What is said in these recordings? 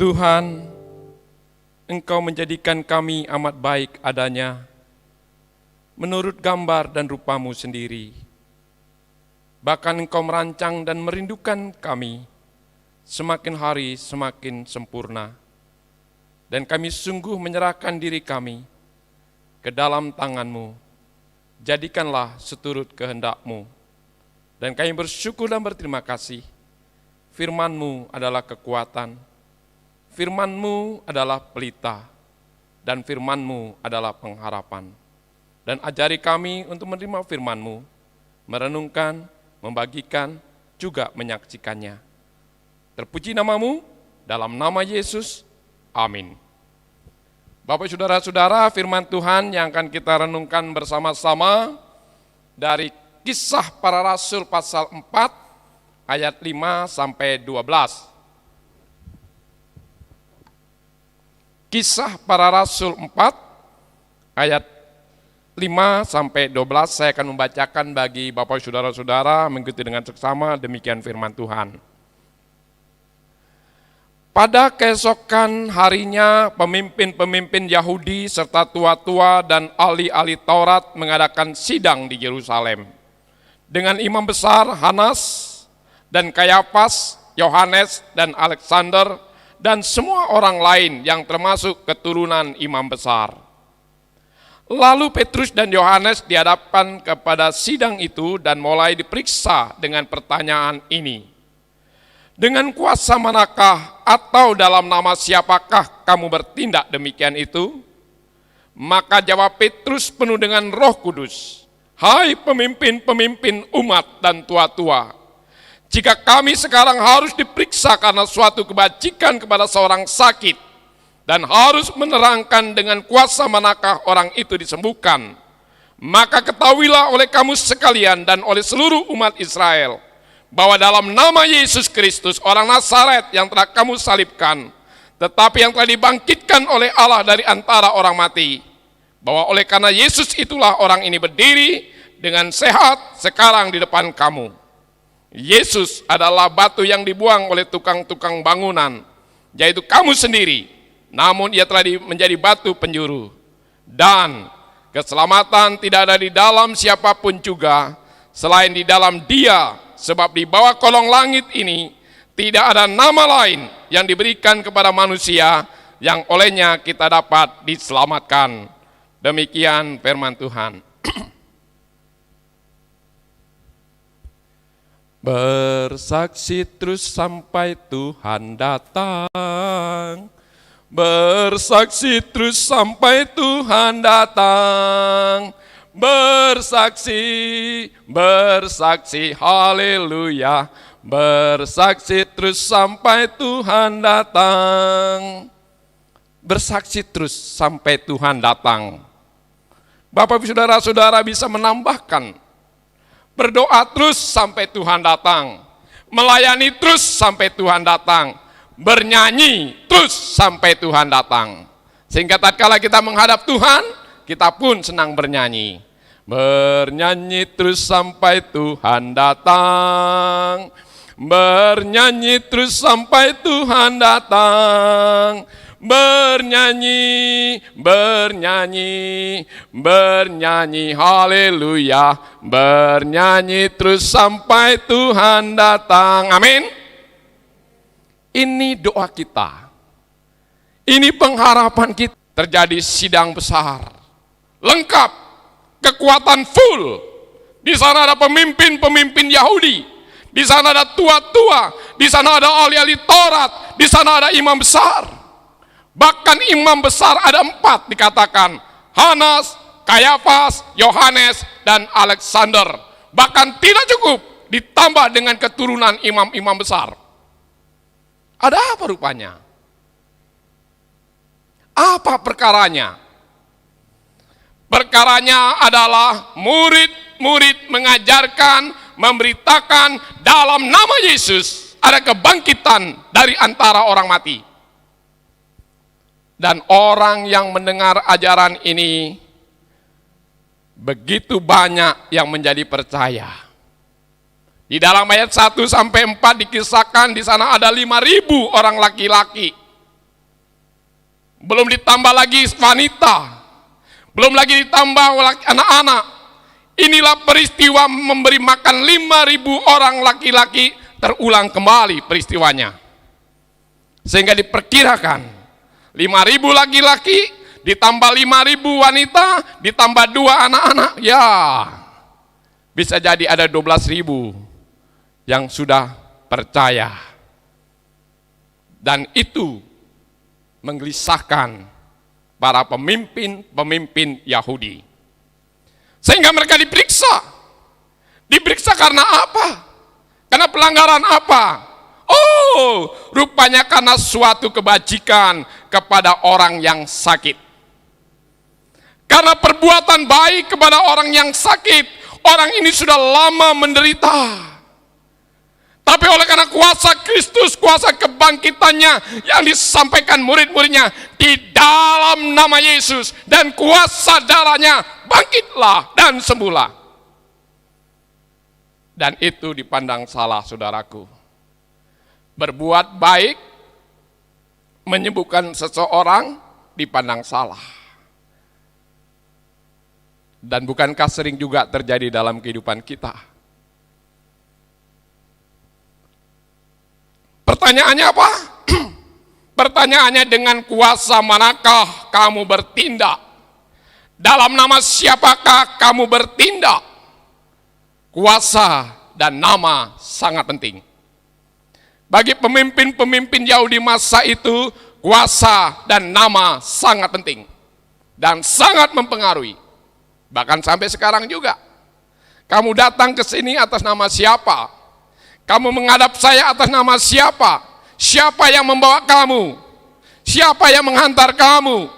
Tuhan, Engkau menjadikan kami amat baik adanya, menurut gambar dan rupa-Mu sendiri. Bahkan Engkau merancang dan merindukan kami, semakin hari semakin sempurna. Dan kami sungguh menyerahkan diri kami ke dalam tangan-Mu. Jadikanlah seturut kehendak-Mu. Dan kami bersyukur dan berterima kasih. Firman-Mu adalah kekuatan. Firman-Mu adalah pelita. Dan firman-Mu adalah pengharapan. Dan ajari kami untuk menerima firman-Mu, merenungkan, membagikan, juga menyaksikannya. Terpuji nama-Mu, dalam nama Yesus, amin. Bapak saudara-saudara, firman Tuhan yang akan kita renungkan bersama-sama dari Kisah Para Rasul pasal 4 ayat 5 sampai 12. Kisah Para Rasul 4 ayat 5 sampai 12 saya akan membacakan bagi Bapak saudara-saudara mengikuti dengan seksama, demikian firman Tuhan. Pada keesokan harinya, pemimpin-pemimpin Yahudi serta tua-tua dan ahli-ahli Taurat mengadakan sidang di Yerusalem. Dengan imam besar Hanas dan Kayafas, Yohanes dan Alexander, dan semua orang lain yang termasuk keturunan imam besar. Lalu Petrus dan Yohanes dihadapkan kepada sidang itu dan mulai diperiksa dengan pertanyaan ini. Dengan kuasa manakah atau dalam nama siapakah kamu bertindak demikian itu? Maka jawab Petrus penuh dengan Roh Kudus, hai pemimpin-pemimpin umat dan tua-tua, jika kami sekarang harus diperiksa karena suatu kebajikan kepada seorang sakit, dan harus menerangkan dengan kuasa manakah orang itu disembuhkan, maka ketahuilah oleh kamu sekalian dan oleh seluruh umat Israel, bahwa dalam nama Yesus Kristus orang Nazaret yang telah kamu salibkan, tetapi yang telah dibangkitkan oleh Allah dari antara orang mati, bahwa oleh karena Yesus itulah orang ini berdiri dengan sehat sekarang di depan kamu. Yesus adalah batu yang dibuang oleh tukang-tukang bangunan, yaitu kamu sendiri, namun ia telah menjadi batu penjuru. Dan keselamatan tidak ada di dalam siapapun juga, selain di dalam Dia, sebab di bawah kolong langit ini tidak ada nama lain yang diberikan kepada manusia yang olehnya kita dapat diselamatkan. Demikian firman Tuhan. Bersaksi terus sampai Tuhan datang. Bersaksi terus sampai Tuhan datang. Bersaksi, bersaksi, haleluya. Bersaksi terus sampai Tuhan datang. Bersaksi terus sampai Tuhan datang. Bapak saudara-saudara bisa menambahkan, berdoa terus sampai Tuhan datang, melayani terus sampai Tuhan datang, bernyanyi terus sampai Tuhan datang. Sehingga tatkala kita menghadap Tuhan, kita pun senang bernyanyi. Bernyanyi terus sampai Tuhan datang. Bernyanyi terus sampai Tuhan datang. Bernyanyi, bernyanyi, bernyanyi, haleluya. Bernyanyi terus sampai Tuhan datang. Amin. Ini doa kita. Ini pengharapan kita. Terjadi sidang besar, lengkap, kekuatan full. Di sana ada pemimpin-pemimpin Yahudi, di sana ada tua-tua, di sana ada ahli-ahli Taurat, di sana ada imam besar. Bahkan imam besar ada 4 dikatakan, Hanas, Kayafas, Yohanes, dan Alexander. Bahkan tidak cukup, ditambah dengan keturunan imam-imam besar. Ada apa rupanya? Apa perkaranya? Perkaranya adalah murid-murid mengajarkan, memberitakan dalam nama Yesus ada kebangkitan dari antara orang mati. Dan orang yang mendengar ajaran ini begitu banyak yang menjadi percaya. Di dalam ayat 1 sampai 4 dikisahkan di sana ada 5.000 orang laki-laki belum ditambah lagi wanita, belum lagi ditambah anak-anak. Inilah peristiwa memberi makan 5.000 orang laki-laki, terulang kembali peristiwanya. Sehingga diperkirakan 5.000 laki-laki ditambah 5.000 wanita ditambah 2 anak-anak, ya bisa jadi ada 12.000 yang sudah percaya. Dan itu menggelisahkan para pemimpin Yahudi. Sehingga mereka diperiksa. Diperiksa karena apa? Karena pelanggaran apa? Oh, rupanya karena suatu kebajikan kepada orang yang sakit. Karena perbuatan baik kepada orang yang sakit, orang ini sudah lama menderita. Tapi oleh karena kuasa Kristus, kuasa kebangkitannya yang disampaikan murid-muridnya, di dalam nama Yesus dan kuasa darahnya, bangkitlah dan sembuhlah. Dan itu dipandang salah, saudaraku. Berbuat baik, menyembuhkan seseorang, dipandang salah. Dan bukankah sering juga terjadi dalam kehidupan kita? Pertanyaannya apa? Pertanyaannya, dengan kuasa manakah kamu bertindak? Dalam nama siapakah kamu bertindak? Kuasa dan nama sangat penting. Bagi pemimpin-pemimpin Yahudi masa itu, kuasa dan nama sangat penting. Dan sangat mempengaruhi. Bahkan sampai sekarang juga. Kamu datang ke sini atas nama siapa? Kamu menghadap saya atas nama siapa? Siapa yang membawa kamu? Siapa yang menghantar kamu?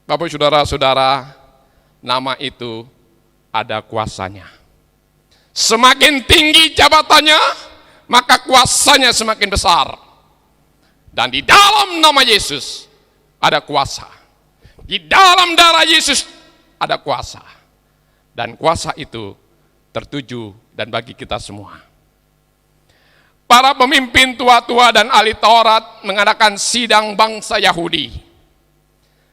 Bapak saudara-saudara, nama itu ada kuasanya. Semakin tinggi jabatannya, maka kuasanya semakin besar. Dan di dalam nama Yesus ada kuasa. Di dalam darah Yesus ada kuasa. Dan kuasa itu tertuju dan bagi kita semua. Para pemimpin tua-tua dan ahli Taurat mengadakan sidang bangsa Yahudi.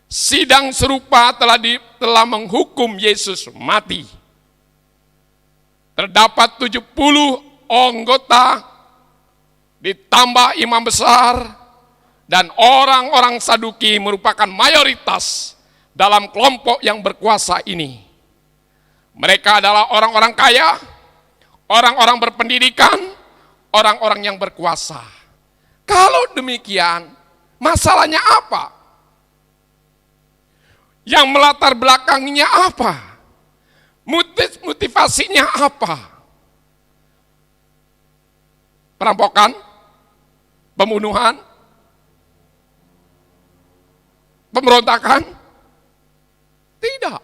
Sidang serupa telah menghukum Yesus mati. Terdapat 70 anggota ditambah imam besar dan orang-orang Saduki merupakan mayoritas dalam kelompok yang berkuasa ini. Mereka adalah orang-orang kaya, orang-orang berpendidikan, orang-orang yang berkuasa. Kalau demikian, masalahnya apa? Yang melatar belakangnya apa? Motivasinya apa? Perampokan? Pembunuhan? Pemberontakan? Tidak.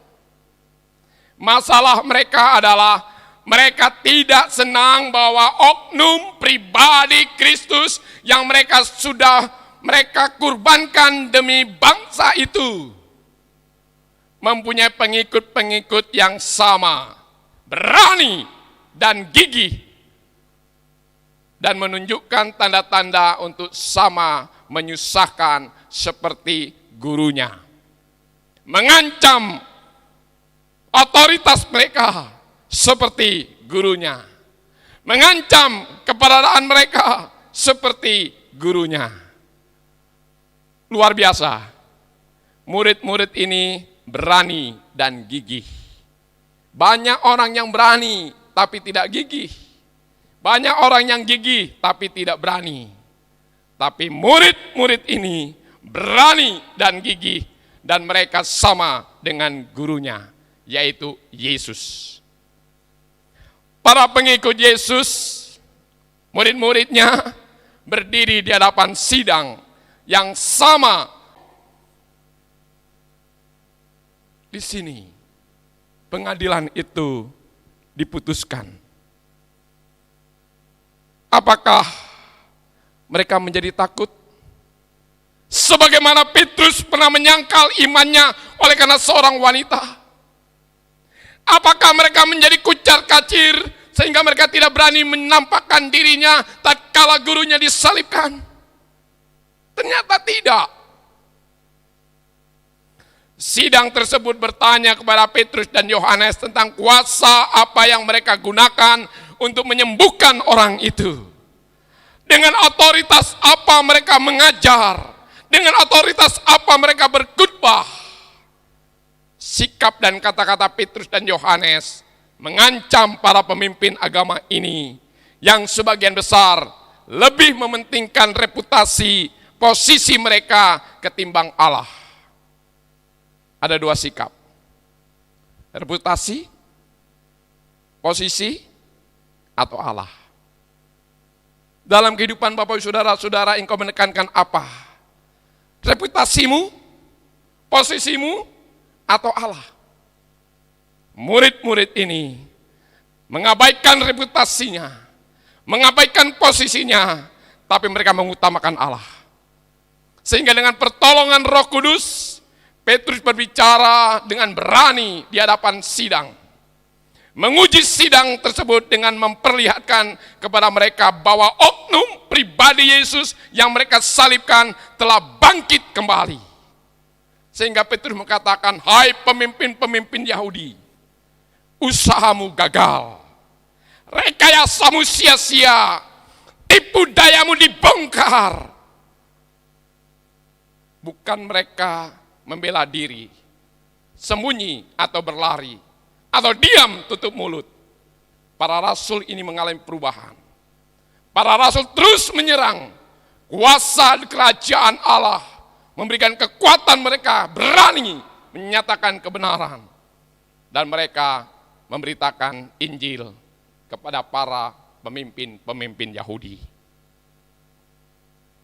Masalah mereka adalah mereka tidak senang bahwa oknum pribadi Kristus yang mereka kurbankan demi bangsa itu mempunyai pengikut-pengikut yang sama, berani dan gigih, dan menunjukkan tanda-tanda untuk sama menyusahkan seperti gurunya, mengancam otoritas mereka seperti gurunya, mengancam keberadaan mereka seperti gurunya. Luar biasa, murid-murid ini berani dan gigih. Banyak orang yang berani tapi tidak gigih. Banyak orang yang gigih tapi tidak berani. Tapi murid-murid ini berani dan gigih, dan mereka sama dengan gurunya, yaitu Yesus. Para pengikut Yesus, murid-muridnya berdiri di hadapan sidang yang sama. Di sini pengadilan itu diputuskan. Apakah mereka menjadi takut? Sebagaimana Petrus pernah menyangkal imannya oleh karena seorang wanita. Apakah mereka menjadi kucar kacir sehingga mereka tidak berani menampakkan dirinya tatkala gurunya disalibkan? Ternyata tidak. Sidang tersebut bertanya kepada Petrus dan Yohanes tentang kuasa apa yang mereka gunakan untuk menyembuhkan orang itu. Dengan otoritas apa mereka mengajar? Dengan otoritas apa mereka berkhotbah? Sikap dan kata-kata Petrus dan Yohanes mengancam para pemimpin agama ini yang sebagian besar lebih mementingkan reputasi, posisi mereka ketimbang Allah. Ada dua sikap. Reputasi, posisi, atau Allah. Dalam kehidupan Bapak Saudara-saudara, engkau menekankan apa? Reputasimu, posisimu, atau Allah? Murid-murid ini mengabaikan reputasinya, mengabaikan posisinya, tapi mereka mengutamakan Allah. Sehingga dengan pertolongan Roh Kudus, Petrus berbicara dengan berani di hadapan sidang. Menguji sidang tersebut dengan memperlihatkan kepada mereka bahwa oknum pribadi Yesus yang mereka salibkan telah bangkit kembali. Sehingga Petrus mengatakan, hai pemimpin-pemimpin Yahudi, usahamu gagal, rekayasamu sia-sia, tipu dayamu dibongkar. Bukan mereka membela diri, sembunyi atau berlari, atau diam tutup mulut. Para rasul ini mengalami perubahan. Para rasul terus menyerang kuasa kerajaan Allah, memberikan kekuatan mereka berani menyatakan kebenaran. Dan mereka memberitakan Injil kepada para pemimpin-pemimpin Yahudi.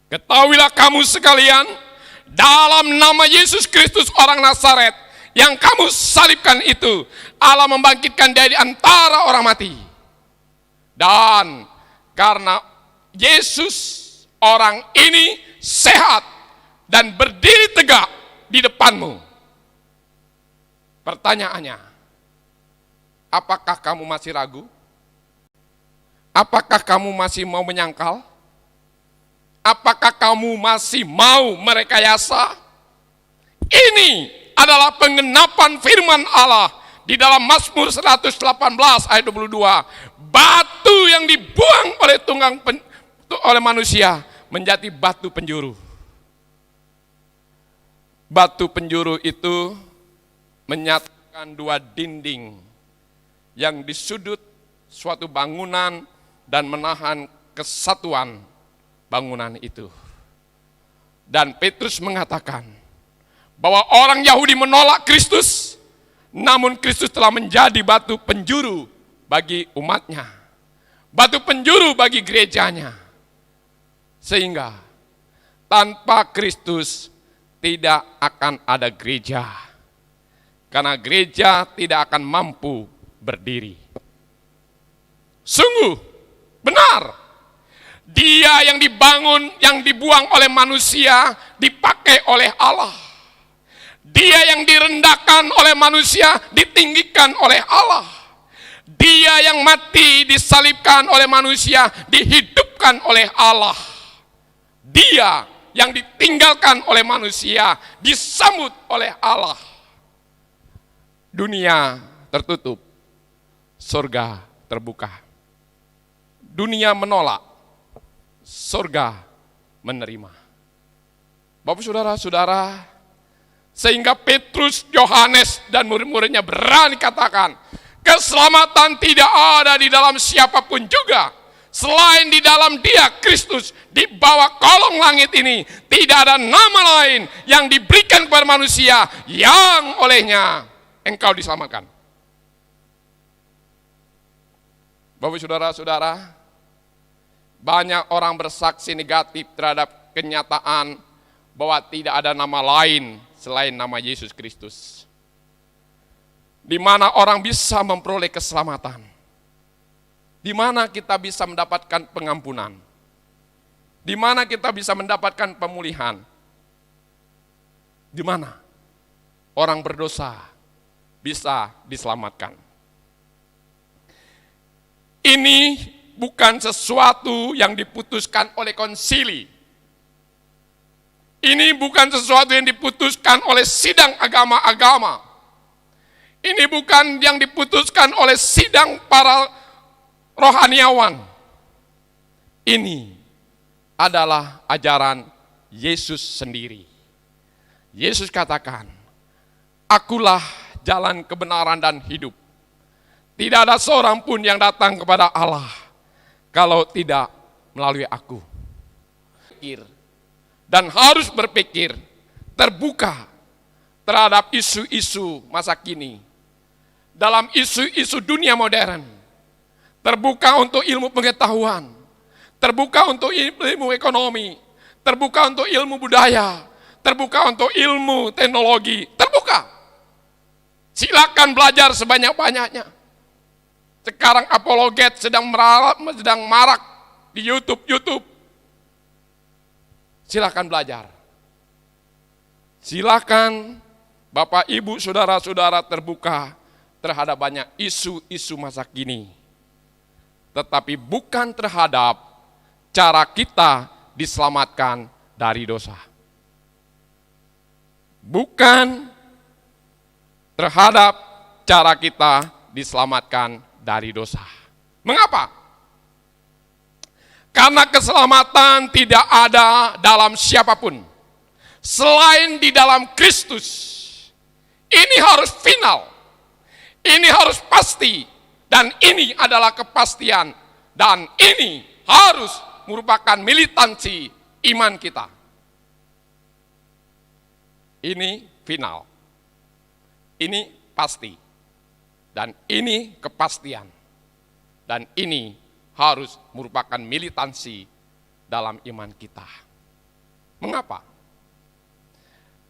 Ketahuilah kamu sekalian, dalam nama Yesus Kristus orang Nazaret yang kamu salibkan itu, Allah membangkitkan dari antara orang mati. Dan karena Yesus orang ini sehat dan berdiri tegak di depanmu. Pertanyaannya, apakah kamu masih ragu? Apakah kamu masih mau menyangkal? Apakah kamu masih mau merekayasa? Ini adalah penggenapan firman Allah di dalam Mazmur 118 ayat 22. Batu yang dibuang oleh manusia menjadi batu penjuru. Batu penjuru itu menyatukan dua dinding yang di sudut suatu bangunan dan menahan kesatuan bangunan itu. Dan Petrus mengatakan bahwa orang Yahudi menolak Kristus, namun Kristus telah menjadi batu penjuru bagi umatnya, batu penjuru bagi gerejanya. Sehingga tanpa Kristus tidak akan ada gereja, karena gereja tidak akan mampu berdiri. Sungguh benar, dia yang dibangun, yang dibuang oleh manusia, dipakai oleh Allah. Dia yang direndahkan oleh manusia, ditinggikan oleh Allah. Dia yang mati, disalibkan oleh manusia, dihidupkan oleh Allah. Dia yang ditinggalkan oleh manusia, disambut oleh Allah. Dunia tertutup, surga terbuka. Dunia menolak, surga menerima. Bapak saudara-saudara, sehingga Petrus, Yohanes, dan murid-muridnya berani katakan, keselamatan tidak ada di dalam siapapun juga, selain di dalam Dia, Kristus. Di bawah kolong langit ini tidak ada nama lain yang diberikan kepada manusia yang olehnya engkau diselamatkan. Bapak saudara-saudara, banyak orang bersaksi negatif terhadap kenyataan bahwa tidak ada nama lain selain nama Yesus Kristus. Di mana orang bisa memperoleh keselamatan? Di mana kita bisa mendapatkan pengampunan? Di mana kita bisa mendapatkan pemulihan? Di mana orang berdosa bisa diselamatkan? Ini bukan sesuatu yang diputuskan oleh konsili. Ini bukan sesuatu yang diputuskan oleh sidang agama-agama. Ini bukan yang diputuskan oleh sidang para rohaniawan. Ini adalah ajaran Yesus sendiri. Yesus katakan, "Akulah jalan kebenaran dan hidup. Tidak ada seorang pun yang datang kepada Allah kalau tidak melalui aku." Dan harus berpikir terbuka terhadap isu-isu masa kini. Dalam isu-isu dunia modern, terbuka untuk ilmu pengetahuan, terbuka untuk ilmu ekonomi, terbuka untuk ilmu budaya, terbuka untuk ilmu teknologi, terbuka. Silakan belajar sebanyak-banyaknya. Sekarang apologet sedang marak di YouTube. Silakan belajar. Silakan Bapak, Ibu, saudara-saudara terbuka terhadap banyak isu-isu masa kini. Tetapi bukan terhadap cara kita diselamatkan dari dosa. Bukan terhadap cara kita diselamatkan dari dosa. Mengapa? Karena keselamatan tidak ada dalam siapapun selain di dalam Kristus. Ini harus final. Ini harus pasti. Dan ini adalah kepastian. Dan ini harus merupakan militansi iman kita. Ini final. Ini pasti. Dan ini kepastian. Dan ini harus merupakan militansi dalam iman kita. Mengapa?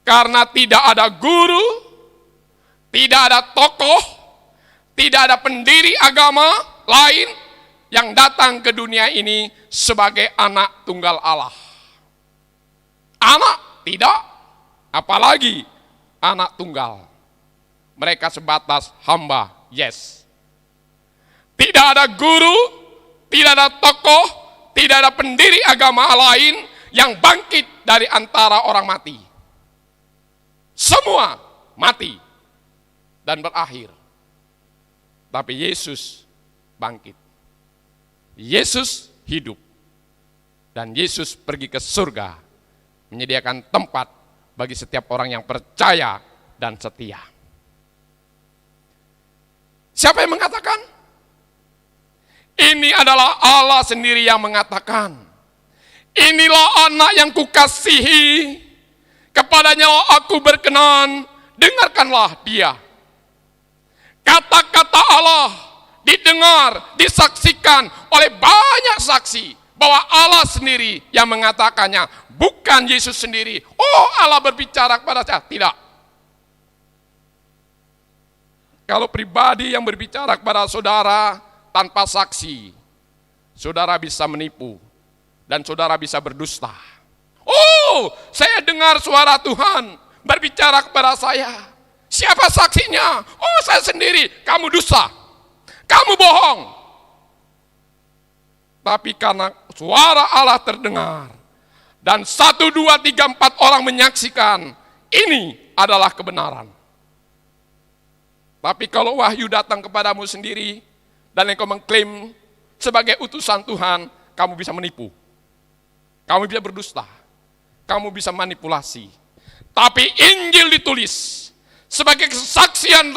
Karena tidak ada guru, tidak ada tokoh, tidak ada pendiri agama lain yang datang ke dunia ini sebagai anak tunggal Allah. Anak tidak, apalagi anak tunggal. Mereka sebatas hamba, yes. Tidak ada guru, tidak ada tokoh, tidak ada pendiri agama lain yang bangkit dari antara orang mati. Semua mati dan berakhir. Tapi Yesus bangkit. Yesus hidup. Dan Yesus pergi ke surga, menyediakan tempat bagi setiap orang yang percaya dan setia. Siapa yang mengatakan? Ini adalah Allah sendiri yang mengatakan, "Inilah anak yang kukasihi, kepadanya aku berkenan, dengarkanlah dia." Kata-kata Allah didengar, disaksikan oleh banyak saksi bahwa Allah sendiri yang mengatakannya, bukan Yesus sendiri. Oh, Allah berbicara kepada saya. Tidak. Kalau pribadi yang berbicara kepada saudara tanpa saksi, saudara bisa menipu dan saudara bisa berdusta. Oh, saya dengar suara Tuhan berbicara kepada saya. Siapa saksinya? Oh, saya sendiri. Kamu dusta. Kamu bohong. Tapi karena suara Allah terdengar dan 1, 2, 3, 4 orang menyaksikan, ini adalah kebenaran. Tapi kalau wahyu datang kepadamu sendiri dan engkau mengklaim sebagai utusan Tuhan, kamu bisa menipu. Kamu bisa berdusta. Kamu bisa manipulasi. Tapi Injil ditulis sebagai kesaksian